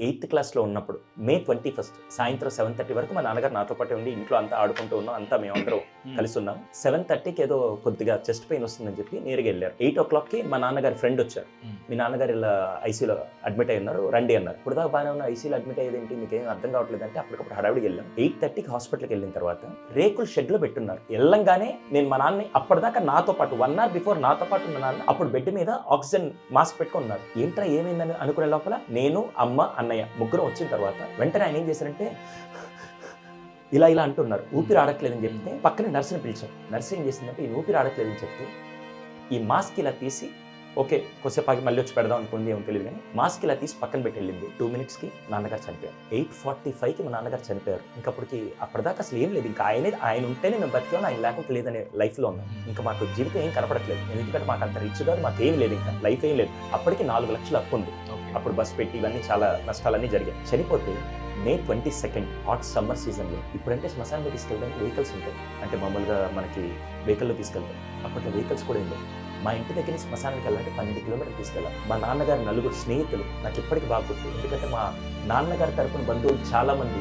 8th క్లాస్లో ఉన్నప్పుడు మే 21 సాయంత్రం 7:30 వరకు మా నాన్నగారు నాతో పాటే ఉండి ఇంట్లో అంతా ఆడుకుంటూ ఉన్నాం, అంతా మేమందరం కలిసి ఉన్నాం. 7:30కి ఏదో కొద్దిగా చెస్ట్ పెయిన్ వస్తుందని చెప్పి నేరుగా వెళ్ళారు. 8 o'clockకి మా నాన్నగారి ఫ్రెండ్ వచ్చారు. మీ నాన్నగారు ఇలా ఐసీయూలో అడ్మిట్ అయి ఉన్నారు, రండి అన్నారు. ఇప్పుడు దాకా బాగానే ఉన్న ఐసీయూలో అడ్మిట్ అయ్యేదేంటి, మీకు ఏం అర్థం కావట్లేదు అంటే అప్పటికప్పుడు హడావిడికి వెళ్ళాం. 8:30కి హాస్పిటల్కి వెళ్ళిన తర్వాత రేకుల షెడ్లో పెట్టున్నారు. వెళ్ళంగానే నేను మా నాన్నని అప్పటిదాకా నాతో పాటు 1 hour బిఫోర్ నాతో పాటు ఉన్న నాన్న అప్పుడు బెడ్ మీద ఆక్సిజన్ మాస్క్ పెట్టుకుని ఉన్నారు. ఏంట్రా ఏమైందని అనుకునే లోపల నేను, అమ్మ, అన్నయ్య ముగ్గురం వచ్చిన తర్వాత వెంటనే ఆయన ఏం చేశారంటే ఇలా ఇలా అంటున్నారు, ఊపిరి ఆడట్లేదని చెప్తే పక్కనే నర్సుని పిలిచాం. నర్సు ఏం చేసిందంటే ఈ ఊపిరి ఆడట్లేదని చెప్తే ఈ మాస్క్ ఇలా తీసి ఓకే కొద్దిసేపు ఆగి మళ్ళీ వచ్చి పెడదాం అనుకుంది, ఏమో తెలియదు కానీ మాస్క్ ఇలా తీసి పక్కన పెట్టి వెళ్ళింది. 2 minutesకి నాన్నగారు చనిపోయారు. 8:45కి మా నాన్నగారు చనిపోయారు. అప్పటిదాకా అసలు ఏం లేదు, ఇంకా ఆయన ఉంటేనే మేము బతికాం, ఆయన లేకపోతే లేదనే లైఫ్లో ఉన్నాం. ఇంకా మాకు జీవితం ఏం కనపడట్లేదు, ఎందుకంటే మాకు అంత రిచ్ కాదు, మాకు ఏం లేదు, ఇంకా లైఫ్ ఏం లేదు. అప్పటికి 4 లక్షలు అప్పు ఉంది. అప్పుడు బస్ పెట్టి ఇవన్నీ చాలా నష్టాలన్నీ జరిగాయి. చనిపోతే May 22 హాట్ సమ్మర్ సీజన్లో ఇప్పుడంటే శ్మశానంలో తీసుకెళ్ళడానికి వెహికల్స్ ఉంటాయి, అంటే మామూలుగా మనకి వెహికల్లో తీసుకెళ్తాం. అప్పట్లో వెహికల్స్ కూడా ఏం లేవు. మా ఇంటి దగ్గర శ్మశానానికి వెళ్ళాలంటే 12 కిలోమీటర్లు తీసుకెళ్ళాలి. మా నాన్నగారి 4 స్నేహితులు నాకు ఇప్పటికీ బాగా గుర్తు, ఎందుకంటే మా నాన్నగారి తరపున బంధువులు చాలామంది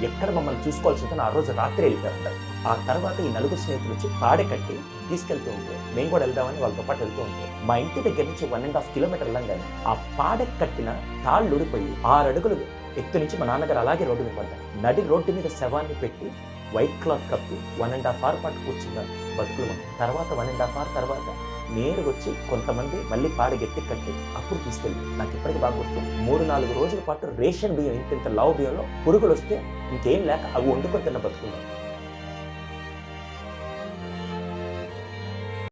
ఎక్కడ మమ్మల్ని చూసుకోవాల్సి ఉంటే ఆ రోజు రాత్రి వెళ్ళిపోతారు. ఆ తర్వాత ఈ 4 స్నేహితులు వచ్చి పాడె కట్టి తీసుకెళ్తూ ఉంటే మేము కూడా వెళ్దామని వాళ్ళతో పాటు వెళ్తూ ఉంటే మా ఇంటి దగ్గర నుంచి 1.5 kilometer వెళ్ళంగానే ఆ పాడె కట్టిన తాళ్ళు ఊడిపోయి 6 అడుగులు ఎత్తు నుంచి మా నాన్నగారు అలాగే రోడ్డు మీద పడ్డారు. నడి రోడ్డు మీద శవాన్ని పెట్టి వైట్ క్లాత్ కప్పి 1.5 hour పాటు కూర్చున్నారు బతుకులు. తర్వాత 1.5 hour తర్వాత నేరుగా వచ్చి కొంతమంది మళ్ళీ పాడి గట్టి కట్టి అప్పుడు తీసుకెళ్ళి నాకు ఇప్పటికీ బాగా గుర్తు. 3-4 రోజుల పాటు రేషన్ బియ్యం ఇంత లావు బియ్యంలో పురుగులు వస్తే ఇంకేం లేక అవి వండుకొని తిన్న బతుకున్నారు.